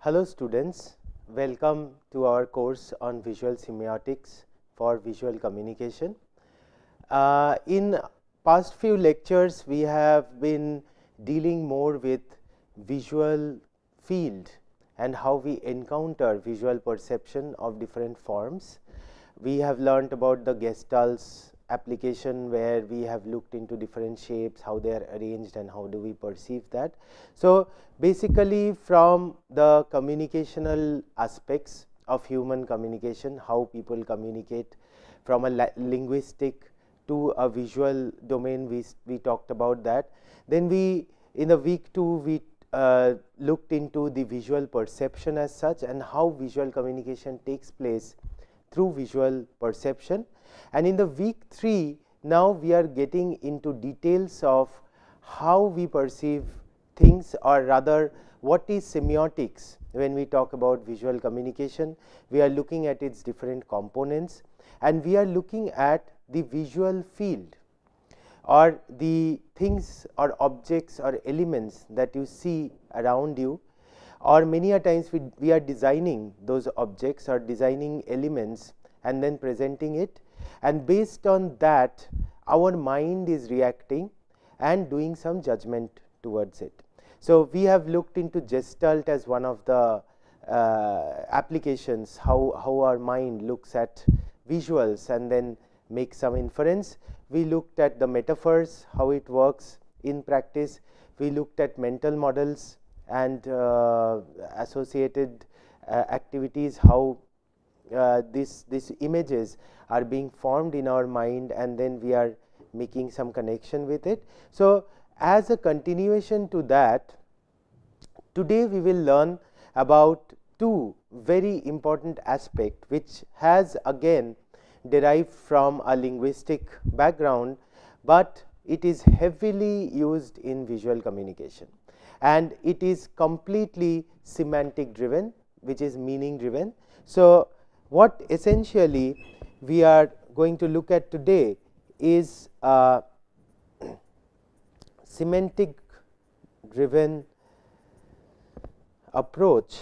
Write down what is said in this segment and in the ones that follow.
Hello students, welcome to our course on visual semiotics for visual communication. In past few lectures we have been dealing more with visual field and how we encounter visual perception of different forms. We have learnt about the Gestalt's application where we have looked into different shapes, how they are arranged and how do we perceive that. So, basically from the communicational aspects of human communication, how people communicate from a linguistic to a visual domain, we talked about that. Then we in the week 2 we looked into the visual perception as such and how visual communication takes place through visual perception. And in the week 3 now we are getting into details of how we perceive things, or rather what is semiotics. When we talk about visual communication, we are looking at its different components and we are looking at the visual field or the things or objects or elements that you see around you, or many a times we are designing those objects or designing elements and then presenting it, and based on that our mind is reacting and doing some judgment towards it. So, we have looked into Gestalt as one of the applications, how our mind looks at visuals and then makes some inference. We looked at the metaphors, how it works in practice. We looked at mental models and associated activities, how these images are being formed in our mind and then we are making some connection with it. So, as a continuation to that, today we will learn about two very important aspects which has again derived from a linguistic background, but it is heavily used in visual communication and it is completely semantic driven, which is meaning driven. So, what essentially we are going to look at today is semantic driven approach.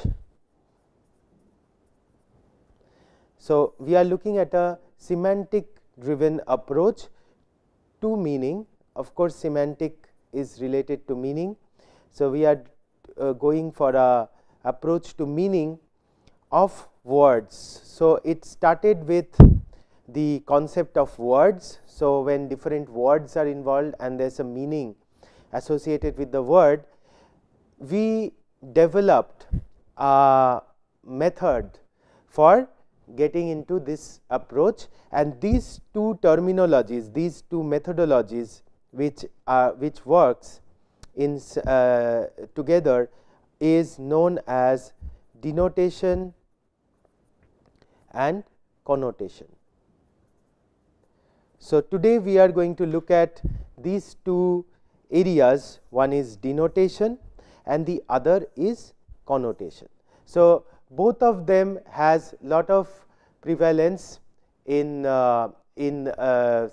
So, we are looking at a semantic driven approach to meaning. Of course, semantic is related to meaning. So, we are going for a approach to meaning of words. So, it started with the concept of words. So, when different words are involved and there is a meaning associated with the word, we developed a method for getting into this approach, and these two terminologies, these two methodologies which works in together is known as denotation and connotation. So, today we are going to look at these two areas, one is denotation and the other is connotation. So, both of them has lot of prevalence in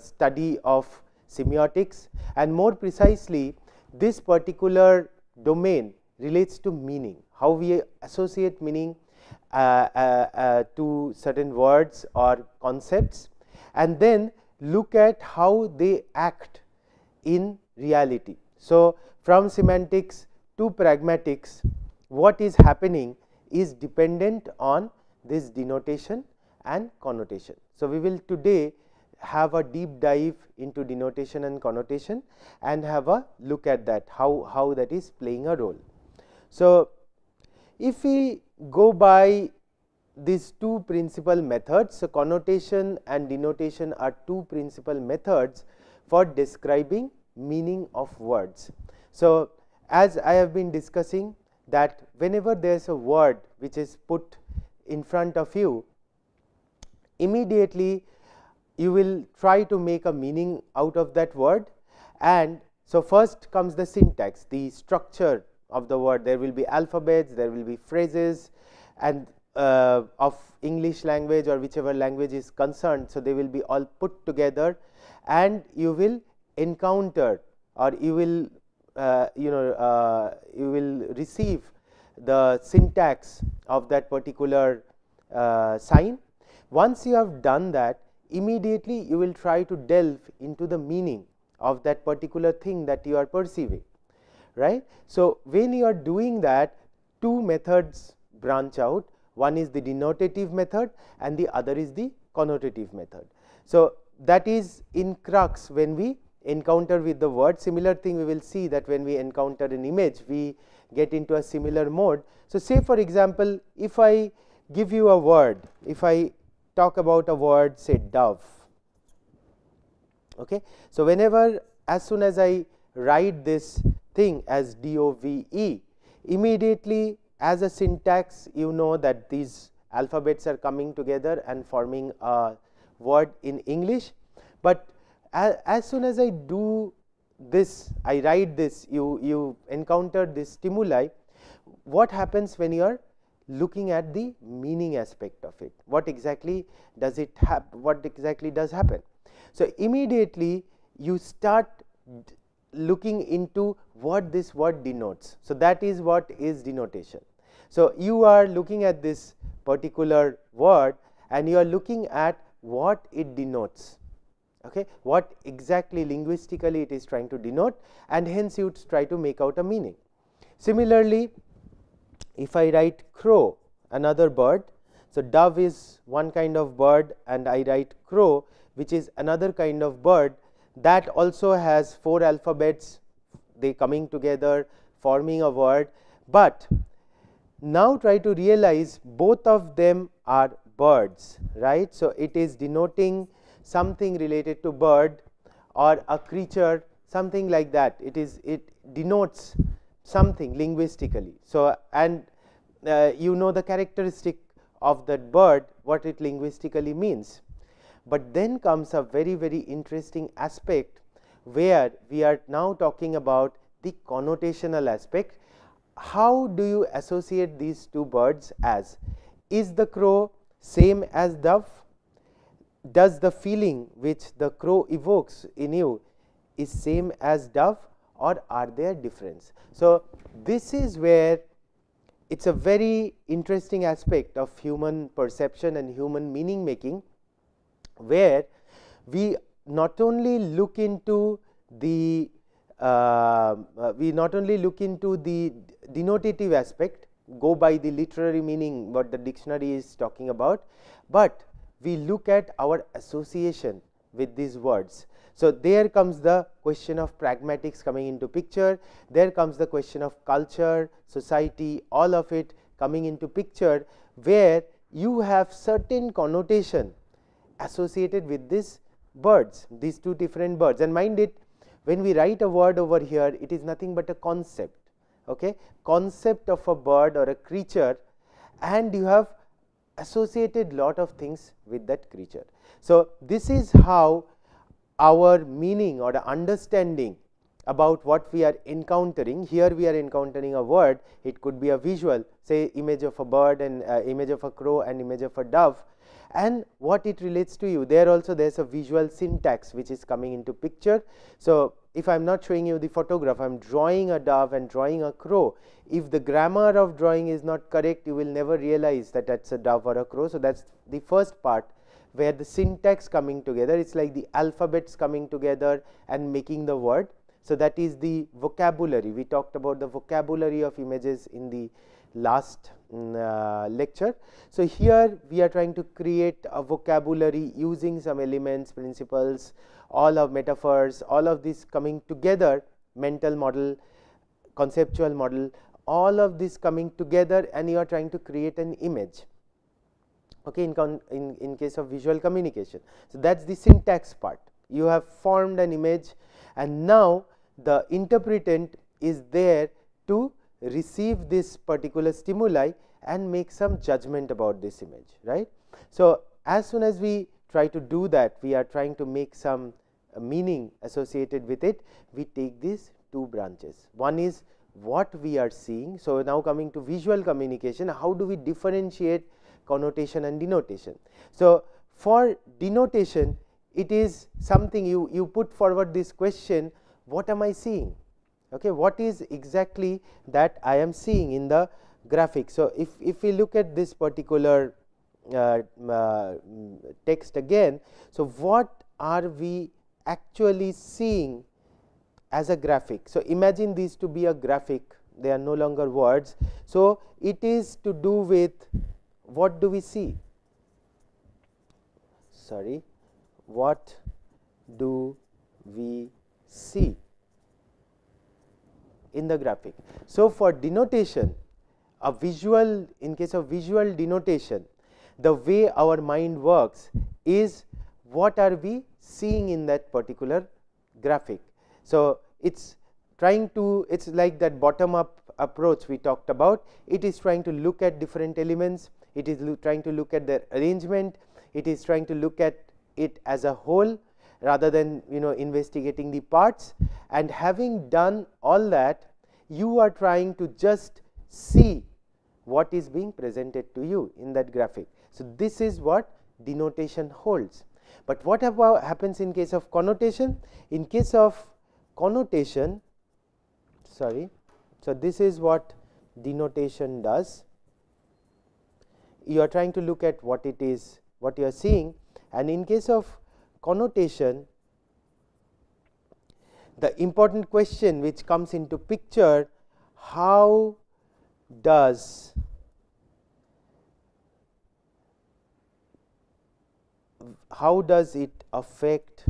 study of semiotics, and more precisely this particular domain relates to meaning, how we associate meaning to certain words or concepts, and then look at how they act in reality. So, from semantics to pragmatics, what is happening is dependent on this denotation and connotation. So, we will today have a deep dive into denotation and connotation and have a look at that, how that is playing a role. So, if we go by these two principal methods, so connotation and denotation are two principal methods for describing meaning of words. So, as I have been discussing that whenever there is a word which is put in front of you, immediately you will try to make a meaning out of that word. And so, first comes the syntax, the structure of the word. There will be alphabets, there will be phrases and of English language or whichever language is concerned. So, they will be all put together and you will encounter or you will you will receive the syntax of that particular sign. Once you have done that, immediately you will try to delve into the meaning of that particular thing that you are perceiving, right. So, when you are doing that, two methods branch out. One is the denotative method and the other is the connotative method. So, that is in crux when we encounter with the word. Similar thing we will see that when we encounter an image, we get into a similar mode. So, say for example, if I give you a word, if I talk about a word, say dove. Okay. So, whenever as soon as I write this thing as DOVE, immediately as a syntax you know that these alphabets are coming together and forming a word in English. But as soon as I do this, I write this, you encounter this stimuli. What happens when you are looking at the meaning aspect of it? What exactly does it what exactly does happen? So, immediately you start looking into what this word denotes. So, that is what is denotation. So, you are looking at this particular word and you are looking at what it denotes, okay, what exactly linguistically it is trying to denote, and hence you try to make out a meaning. Similarly, if I write crow, another bird. So, dove is one kind of bird and I write crow, which is another kind of bird, that also has 4 alphabets, they coming together forming a word. But now try to realize both of them are birds, right. So, it is denoting something related to bird or a creature, something like that. It denotes something linguistically. So, and you know the characteristic of that bird, what it linguistically means. But then comes a very, very interesting aspect where we are now talking about the connotational aspect. How do you associate these two birds as? Is the crow same as dove? Does the feeling which the crow evokes in you is same as dove, or are there difference? So, this is where it is a very interesting aspect of human perception and human meaning making, where we not only look into the denotative aspect, go by the literary meaning what the dictionary is talking about, but we look at our association with these words. So, there comes the question of pragmatics coming into picture, there comes the question of culture, society, all of it coming into picture, where you have certain connotation associated with these birds, these two different birds. And mind it, when we write a word over here, it is nothing but a concept, okay, concept of a bird or a creature, and you have associated lot of things with that creature. So, this is how our meaning or the understanding about what we are encountering. Here we are encountering a word, it could be a visual, say image of a bird and image of a crow and image of a dove, and what it relates to you. There also there is a visual syntax which is coming into picture. So, if I am not showing you the photograph, I am drawing a dove and drawing a crow. If the grammar of drawing is not correct, you will never realize that that is a dove or a crow. So, that is the first part where the syntax coming together, it is like the alphabets coming together and making the word. So, that is the vocabulary. We talked about the vocabulary of images in the last lecture. So, here we are trying to create a vocabulary using some elements, principles, all of metaphors, all of this coming together, mental model, conceptual model, all of this coming together, and you are trying to create an image, okay, in case of visual communication. So, that is the syntax part. You have formed an image, and now the interpretant is there to receive this particular stimuli and make some judgment about this image, right. So, as soon as we try to do that, we are trying to make some meaning associated with it. We take these two branches. One is what we are seeing. So, now coming to visual communication, how do we differentiate connotation and denotation? So, for denotation, it is something you put forward this question, what am I seeing? Okay, what is exactly that I am seeing in the graphic. So, if we look at this particular text again, so what are we actually seeing as a graphic? So, imagine these to be a graphic, they are no longer words. So, it is to do with what do we see? Sorry, what do we see in the graphic? So, for denotation, a visual, in case of visual denotation, the way our mind works is what are we seeing in that particular graphic. So, it is trying to, it is like that bottom up approach we talked about. It is trying to look at different elements, it is trying to look at their arrangement, it is trying to look at it as a whole rather than investigating the parts. And having done all that, you are trying to just see what is being presented to you in that graphic. So, this is what denotation holds. But what happens in case of connotation? In case of connotation, sorry, so this is what denotation does. You are trying to look at what it is, what you are seeing, and in case of connotation, the important question which comes into picture, how does it affect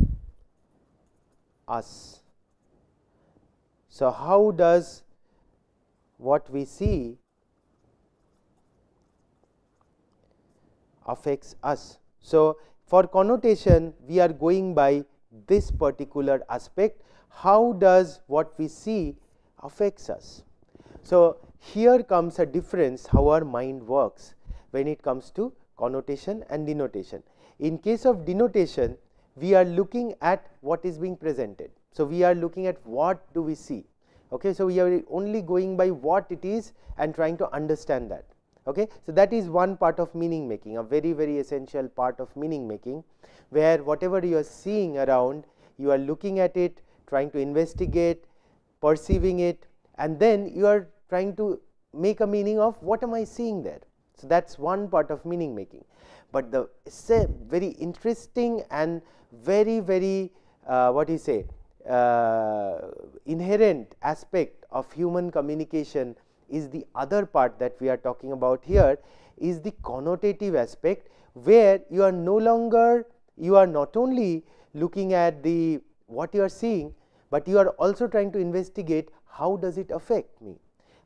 us? So, how does what we see affects us? So, for connotation we are going by this particular aspect, how does what we see affects us? So, here comes a difference how our mind works when it comes to connotation and denotation. In case of denotation, we are looking at what is being presented. So, we are looking at what do we see. Okay. So, we are only going by what it is and trying to understand that. Okay. So, that is one part of meaning making, a very very essential part of meaning making, where whatever you are seeing around, you are looking at it, trying to investigate, perceiving it, and then you are trying to make a meaning of what am I seeing there. So, that is one part of meaning making. But the very interesting and very very what you say inherent aspect of human communication is the other part that we are talking about here, is the connotative aspect, where you are no longer, you are not only looking at the what you are seeing, but you are also trying to investigate how does it affect me,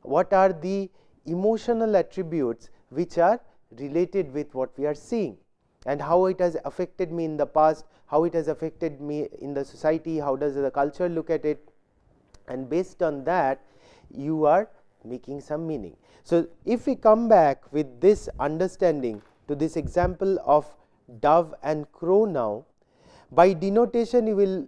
what are the emotional attributes which are related with what we are seeing, and how it has affected me in the past, how it has affected me in the society, how does the culture look at it, and based on that you are making some meaning. So, if we come back with this understanding to this example of dove and crow now, by denotation you will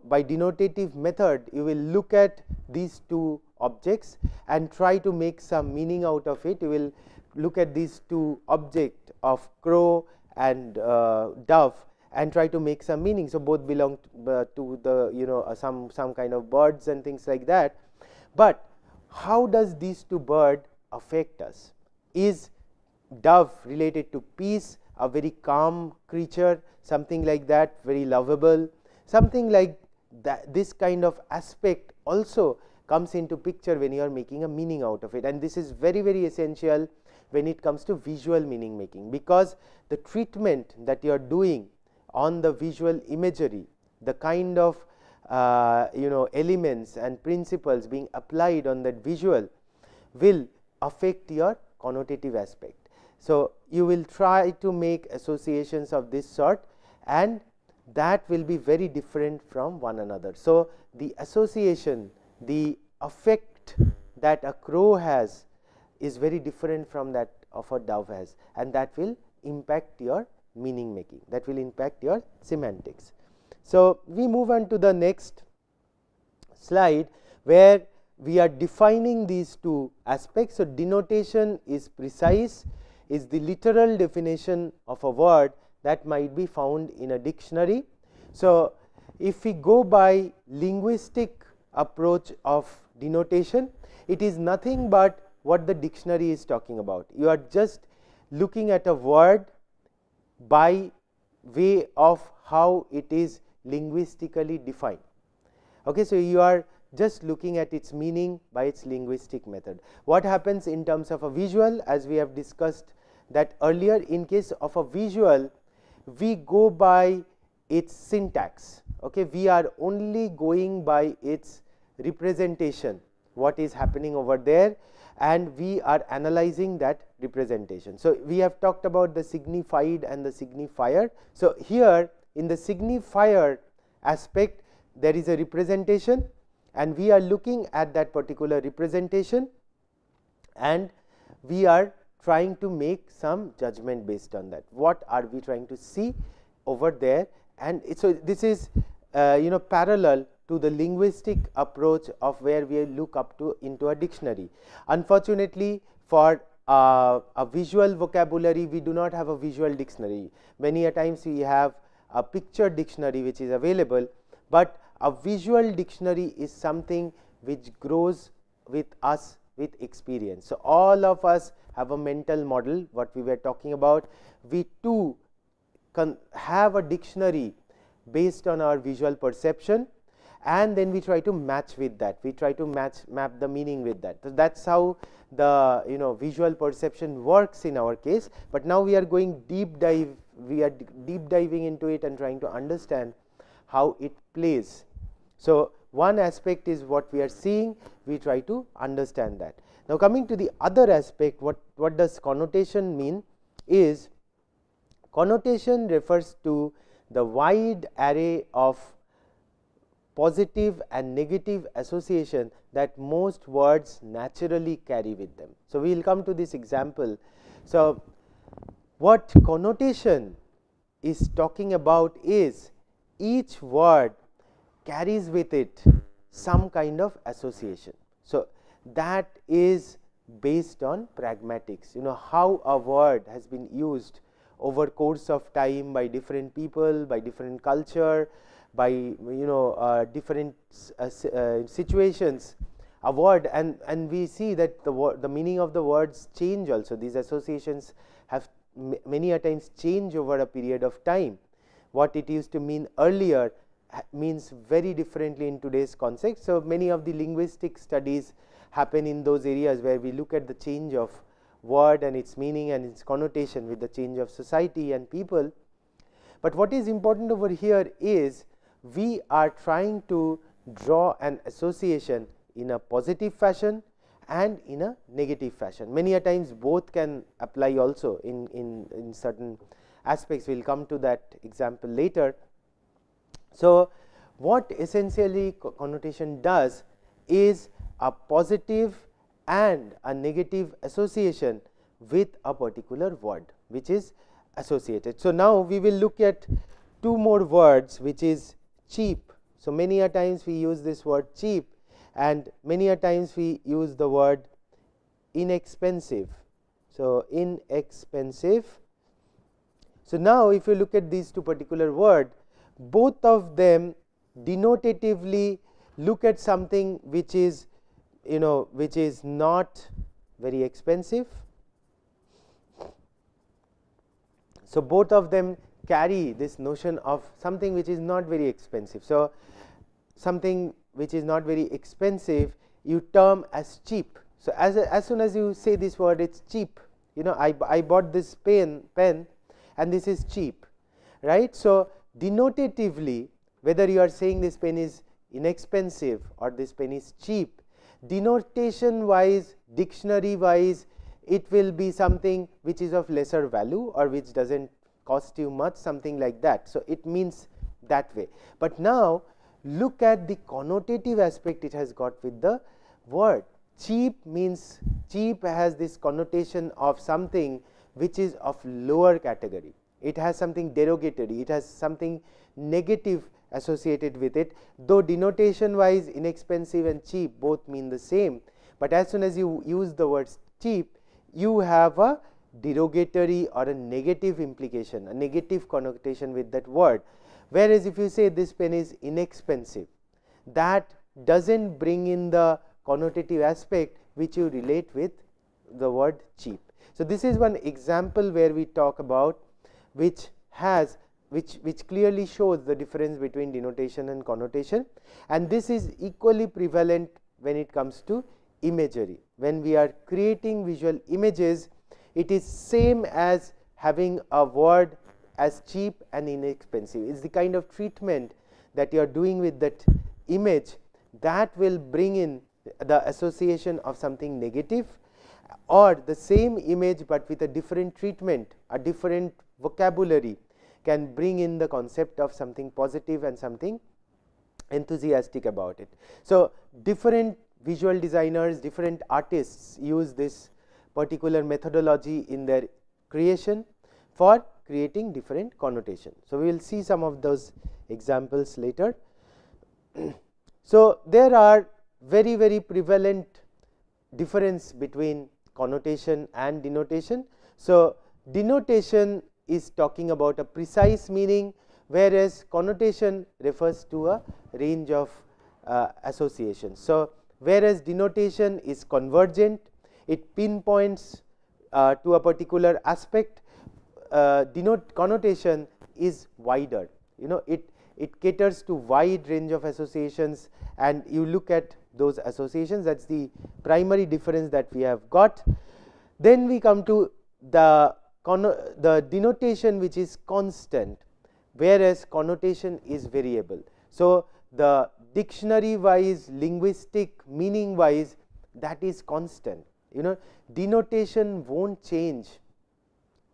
by denotative method you will look at these two objects and try to make some meaning out of it. You will look at these two objects of crow and dove and try to make some meaning. So, both belong to the some kind of birds and things like that. But how does these two birds affect us? Is dove related to peace, a very calm creature, something like that, very lovable, something like that? This kind of aspect also comes into picture when you are making a meaning out of it, and this is very very essential when it comes to visual meaning making, because the treatment that you are doing on the visual imagery, the kind of elements and principles being applied on that visual will affect your connotative aspect. So, you will try to make associations of this sort, and that will be very different from one another. So, the association, the effect that a crow has is very different from that of a dove has, and that will impact your meaning making, that will impact your semantics. So, we move on to the next slide, where we are defining these two aspects. So, denotation is precise, is the literal definition of a word that might be found in a dictionary. So, if we go by linguistic approach of denotation, it is nothing but what the dictionary is talking about. You are just looking at a word by way of how it is linguistically defined. Okay, so you are just looking at its meaning by its linguistic method. What happens in terms of a visual, as we have discussed that earlier, in case of a visual, we go by its syntax. Okay, we are only going by its representation, what is happening over there, and we are analyzing that representation. So, we have talked about the signified and the signifier. So, here in the signifier aspect, there is a representation, and we are looking at that particular representation, and we are trying to make some judgment based on that. What are we trying to see over there? And so, this is parallel to the linguistic approach of where we look up to into a dictionary. Unfortunately, for a visual vocabulary, we do not have a visual dictionary. Many a times we have a picture dictionary which is available, but a visual dictionary is something which grows with us with experience. So, all of us have a mental model, what we were talking about. We too have a dictionary based on our visual perception, and then we try to match with that. We try to map the meaning with that. So, that is how the visual perception works in our case, but now we are going deep dive. We are deep diving into it and trying to understand how it plays. So, one aspect is what we are seeing, we try to understand that. Now, coming to the other aspect, what does connotation mean is, connotation refers to the wide array of positive and negative association that most words naturally carry with them. So, we will come to this example. So, what connotation is talking about is, each word carries with it some kind of association. So, that is based on pragmatics, how a word has been used over course of time by different people, by different culture, by different situations, a word, and we see that the meaning of the words change also. These associations have many a times change over a period of time. What it used to mean earlier means very differently in today's context. So, many of the linguistic studies happen in those areas where we look at the change of word and its meaning and its connotation with the change of society and people. But what is important over here is, we are trying to draw an association in a positive fashion and in a negative fashion. Many a times both can apply also in certain aspects. We will come to that example later. So, what essentially connotation does is a positive and a negative association with a particular word which is associated. So, now we will look at two more words, which is cheap. So, many a times we use this word cheap, and many a times we use the word inexpensive. So, inexpensive. So, now if you look at these two particular words, both of them denotatively look at something which is which is not very expensive. So, both of them carry this notion of something which is not very expensive. So, something which is not very expensive you term as cheap. So, as soon as you say this word, it is cheap. I bought this pen and this is cheap, right. So, denotatively, whether you are saying this pen is inexpensive or this pen is cheap, denotation wise, dictionary wise, it will be something which is of lesser value or which does not cost you much, something like that. So, it means that way. But now, look at the connotative aspect it has got with the word. Cheap means, cheap has this connotation of something which is of lower category. It has something derogatory, it has something negative associated with it, though denotation wise inexpensive and cheap both mean the same, but as soon as you use the word cheap, you have a derogatory or a negative implication, a negative connotation with that word. Whereas, if you say this pen is inexpensive, that does not bring in the connotative aspect which you relate with the word cheap. So, this is one example where we talk about which clearly shows the difference between denotation and connotation, and this is equally prevalent when it comes to imagery. When we are creating visual images, it is same as having a word as cheap and inexpensive. It is the kind of treatment that you are doing with that image that will bring in the association of something negative, or the same image but with a different treatment, a different vocabulary can bring in the concept of something positive and something enthusiastic about it. So, different visual designers, different artists use this particular methodology in their creation for creating different connotation. So, we will see some of those examples later. So, there are very prevalent difference between connotation and denotation. So, denotation is talking about a precise meaning, whereas connotation refers to a range of associations. So, whereas denotation is convergent, it pinpoints to a particular aspect, connotation is wider. It caters to wide range of associations, and you look at those associations. That is the primary difference that we have got. Then we come to the denotation which is constant, whereas connotation is variable. So, the dictionary wise, linguistic meaning wise, that is constant. Denotation won't change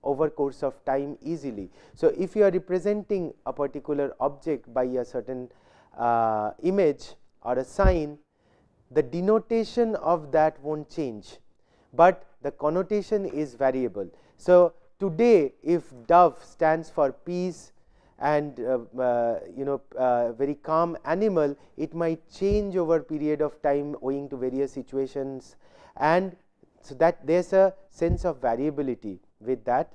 over course of time easily. So, if you are representing a particular object by a certain image or a sign, the denotation of that won't change, but the connotation is variable. So, today if dove stands for peace and very calm animal, it might change over period of time owing to various situations, and so that there is a sense of variability with that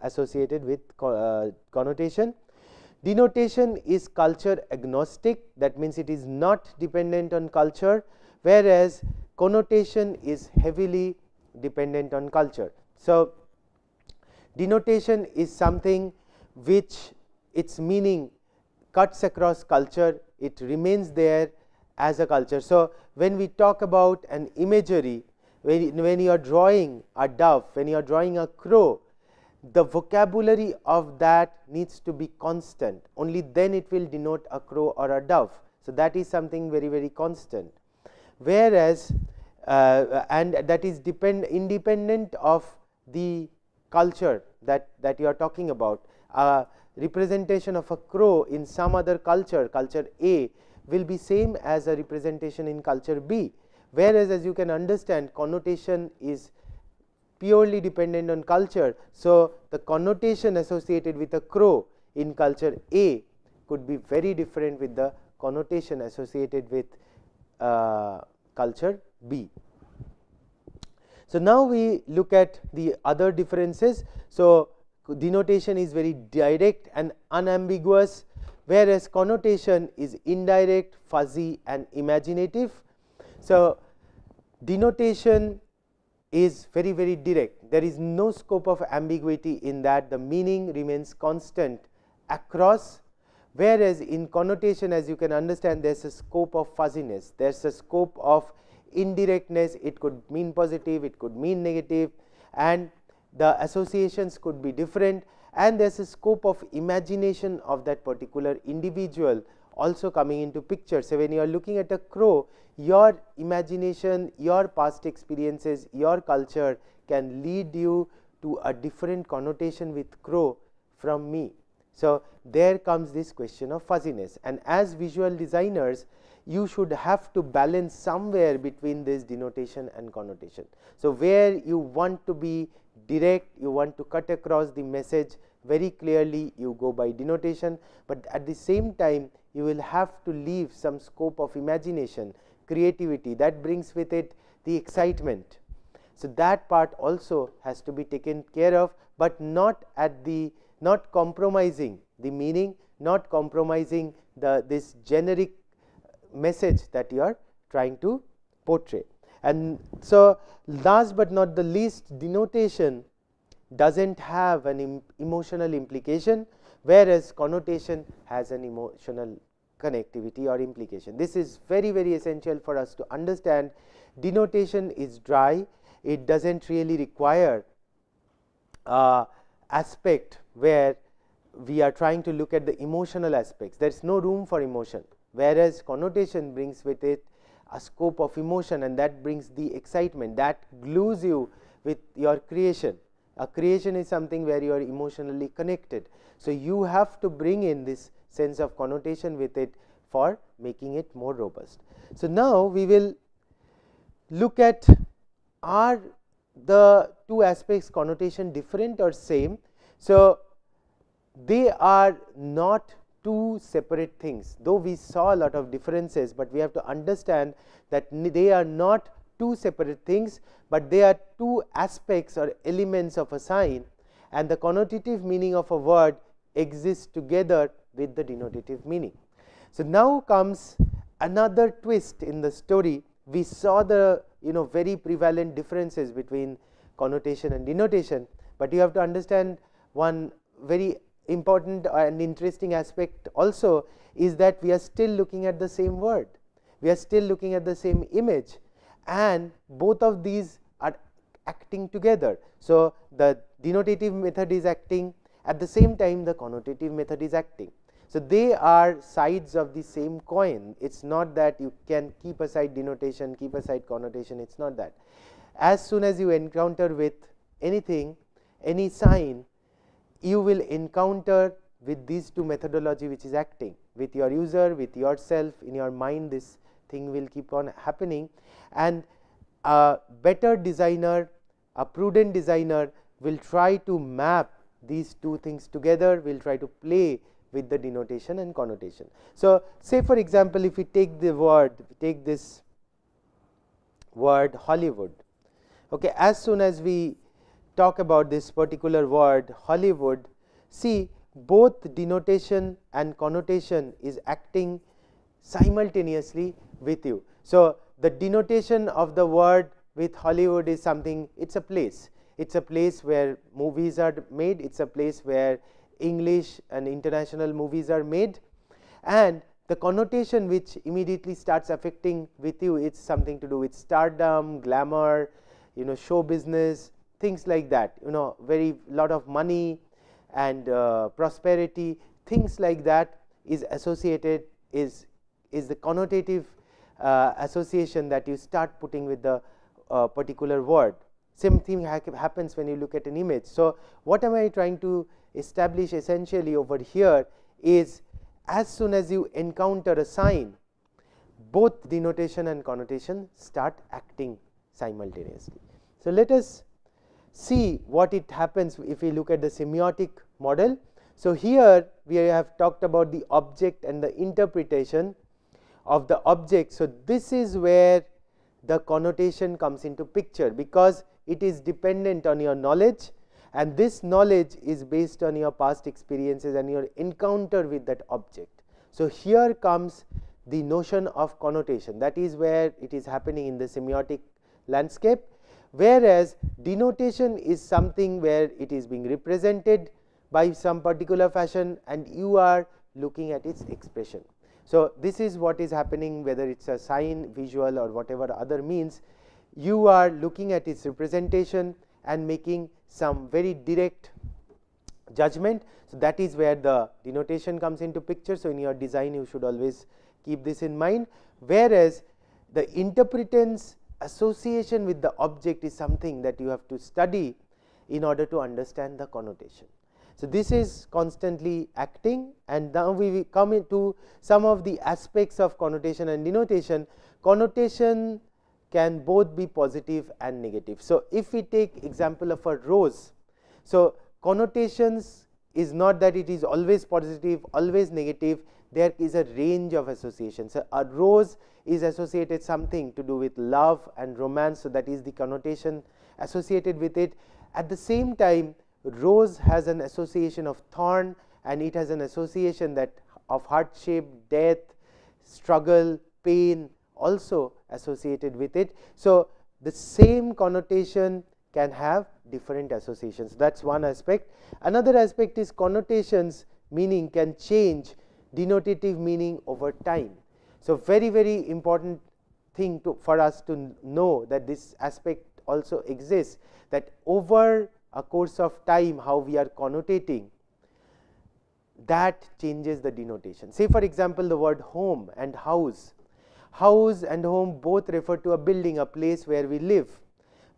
associated with connotation. Denotation is culture agnostic, that means it is not dependent on culture, whereas connotation is heavily dependent on culture. So, denotation is something which its meaning cuts across culture, it remains there as a culture. So, when we talk about an imagery, when you are drawing a dove, when you are drawing a crow, the vocabulary of that needs to be constant, only then it will denote a crow or a dove. So, that is something very constant, whereas and that is independent of the culture that you are talking about. Representation of a crow in some other culture A, will be same as a representation in culture B, whereas as you can understand, connotation is purely dependent on culture. So, the connotation associated with a crow in culture A could be very different with the connotation associated with culture B. So, now we look at the other differences. So, denotation is very direct and unambiguous, whereas connotation is indirect, fuzzy and imaginative. So, denotation is very direct, there is no scope of ambiguity in that, the meaning remains constant across, whereas in connotation, as you can understand, there is a scope of fuzziness, there is a scope of indirectness, it could mean positive, it could mean negative, and the associations could be different, and there is a scope of imagination of that particular individual also coming into picture. So, when you are looking at a crow, your imagination, your past experiences, your culture can lead you to a different connotation with crow from me. So, there comes this question of fuzziness, and as visual designers, you should have to balance somewhere between this denotation and connotation. So, where you want to be direct, you want to cut across the message very clearly, you go by denotation, but at the same time you will have to leave some scope of imagination, creativity, that brings with it the excitement. So, that part also has to be taken care of, but not compromising the meaning, not compromising this generic message that you are trying to portray. And so, last but not the least, denotation doesn't have an emotional implication, whereas connotation has an emotional connectivity or implication. This is very, very essential for us to understand. Denotation is dry, it doesn't really require aspect where we are trying to look at the emotional aspects. There is no room for emotion, whereas connotation brings with it a scope of emotion, and that brings the excitement, that glues you with your creation. A creation is something where you are emotionally connected. So, you have to bring in this sense of connotation with it for making it more robust. So, now we will look at, are the two aspects connotation different or same. So, they are not two separate things, though we saw a lot of differences, but we have to understand that they are not two separate things, but they are two aspects or elements of a sign, and the connotative meaning of a word exists together with the denotative meaning. So, now comes another twist in the story. We saw the very prevalent differences between connotation and denotation, but you have to understand one very important and interesting aspect also is that we are still looking at the same word, we are still looking at the same image, and both of these are acting together. So, the denotative method is acting, at the same time the connotative method is acting. So, they are sides of the same coin. It is not that you can keep aside denotation, keep aside connotation, it is not that. As soon as you encounter with anything, any sign, you will encounter with these two methodology which is acting with your user, with yourself, in your mind. This thing will keep on happening, and a better designer, a prudent designer will try to map these two things together, will try to play with the denotation and connotation. So, say for example, if we take the word, take this word Hollywood. Okay, as soon as we talk about this particular word Hollywood, see, both denotation and connotation is acting simultaneously with you. So, the denotation of the word with Hollywood is something, it is a place, it is a place where movies are made, it is a place where English and international movies are made, and the connotation which immediately starts affecting with you, it's something to do with stardom, glamour, show business, things like that, very lot of money and prosperity, things like that is associated, is the connotative association that you start putting with the particular word. Same thing happens when you look at an image. So, what am I trying to establish essentially over here is, as soon as you encounter a sign, both denotation and connotation start acting simultaneously. So, let us see what it happens if we look at the semiotic model. So, here we have talked about the object and the interpretation of the object. So, this is where the connotation comes into picture, because it is dependent on your knowledge, and this knowledge is based on your past experiences and your encounter with that object. So, here comes the notion of connotation, that is where it is happening in the semiotic landscape, whereas denotation is something where it is being represented by some particular fashion and you are looking at its expression. So, this is what is happening, whether it is a sign, visual or whatever other means, you are looking at its representation and making some very direct judgment. So, that is where the denotation comes into picture. So, in your design you should always keep this in mind, whereas the interpretant's association with the object is something that you have to study in order to understand the connotation. So, this is constantly acting, and now we come into some of the aspects of connotation and denotation. Connotation can both be positive and negative. So, if we take example of a rose, so connotations is not that it is always positive, always negative, there is a range of associations. So, a rose is associated something to do with love and romance, so that is the connotation associated with it. At the same time, rose has an association of thorn, and it has an association that of hardship, death, struggle, pain, also associated with it. So, the same connotation can have different associations. That is one aspect. Another aspect is connotations meaning can change denotative meaning over time. So, very important thing for us to know that this aspect also exists, that over a course of time how we are connotating, that changes the denotation. Say for example, the word home and house. House and home both refer to a building, a place where we live,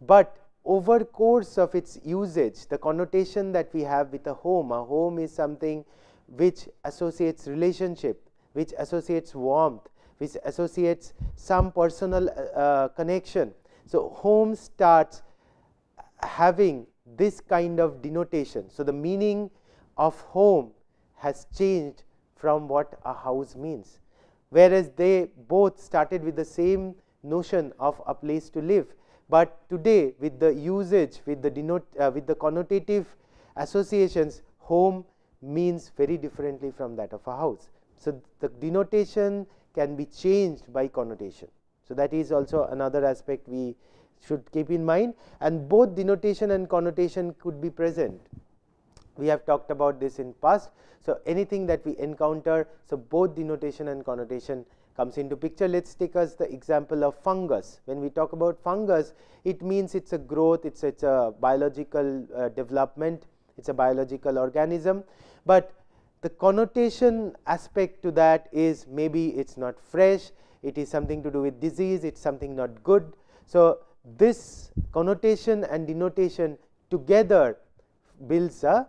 but over course of its usage, the connotation that we have with a home is something which associates relationship, which associates warmth, which associates some personal connection. So, home starts having this kind of denotation. So, the meaning of home has changed from what a house means, whereas they both started with the same notion of a place to live. But today, with the usage, with the connotative associations, home means very differently from that of a house. So, the denotation can be changed by connotation. So, that is also another aspect we should keep in mind, and both denotation and connotation could be present. We have talked about this in past. So, anything that we encounter, so both denotation and connotation comes into picture. Let us take as the example of fungus. When we talk about fungus, it means it is a growth, it is a biological development, it is a biological organism, but the connotation aspect to that is maybe it is not fresh, it is something to do with disease, it is something not good. So, this connotation and denotation together builds a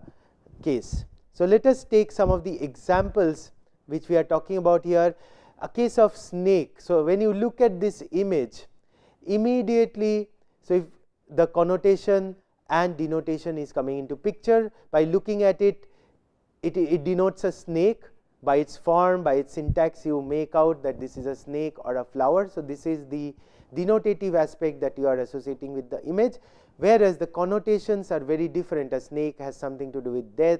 case. So, let us take some of the examples which we are talking about here. A case of snake. So, when you look at this image, immediately, so if the connotation and denotation is coming into picture, by looking at it, it denotes a snake. By its form, by its syntax, you make out that this is a snake or a flower. So, this is the denotative aspect that you are associating with the image, whereas the connotations are very different. A snake has something to do with death,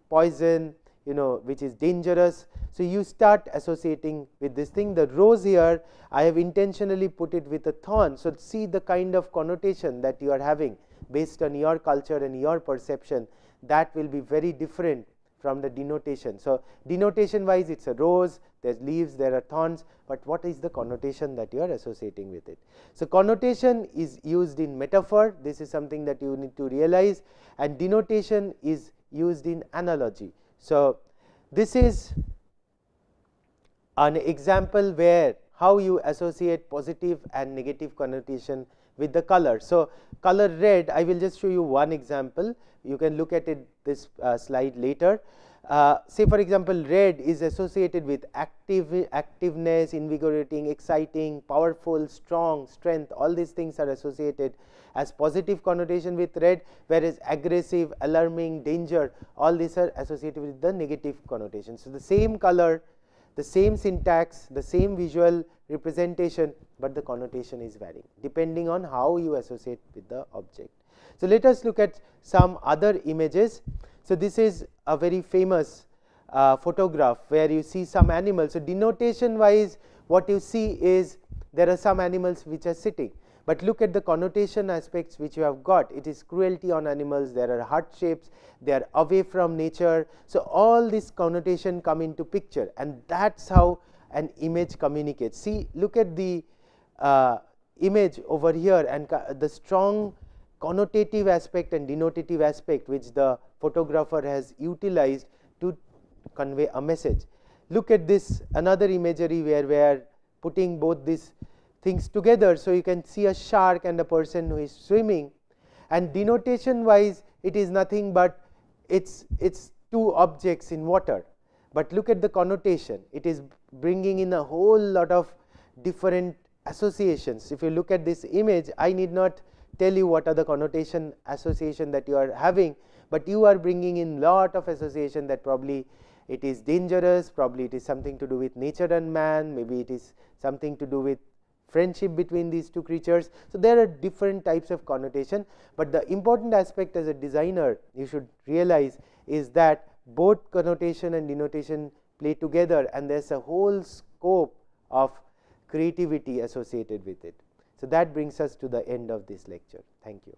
poison, which is dangerous. So, you start associating with this thing. The rose here, I have intentionally put it with a thorn. So, see the kind of connotation that you are having based on your culture and your perception, that will be very different from the denotation. So, denotation wise it is a rose, there are leaves, there are thorns, but what is the connotation that you are associating with it. So, connotation is used in metaphor, this is something that you need to realize, and denotation is used in analogy. So, this is an example where how you associate positive and negative connotation with the color. So, color red, I will just show you one example, you can look at it this slide later. Say for example, red is associated with activeness, invigorating, exciting, powerful, strong, strength, all these things are associated as positive connotation with red, whereas aggressive, alarming, danger, all these are associated with the negative connotation. So, the same color, the same syntax, the same visual representation, but the connotation is varying depending on how you associate with the object. So, let us look at some other images. So, this is a very famous photograph where you see some animals. So, denotation wise what you see is there are some animals which are sitting, but look at the connotation aspects which you have got. It is cruelty on animals, there are heart shapes, they are away from nature. So, all this connotation come into picture, and that is how an image communicates. See, look at the image over here and the strong connotative aspect and denotative aspect which the photographer has utilized to convey a message. Look at this another imagery where we are putting both these things together. So, you can see a shark and a person who is swimming, and denotation wise it is nothing but it's two objects in water, but look at the connotation, it is bringing in a whole lot of different associations. If you look at this image, I need not tell you what are the connotation association that you are having, but you are bringing in lot of association that probably it is dangerous, probably it is something to do with nature and man, maybe it is something to do with friendship between these two creatures. So, there are different types of connotation, but the important aspect as a designer you should realize is that both connotation and denotation play together, and there is a whole scope of creativity associated with it. So, that brings us to the end of this lecture. Thank you.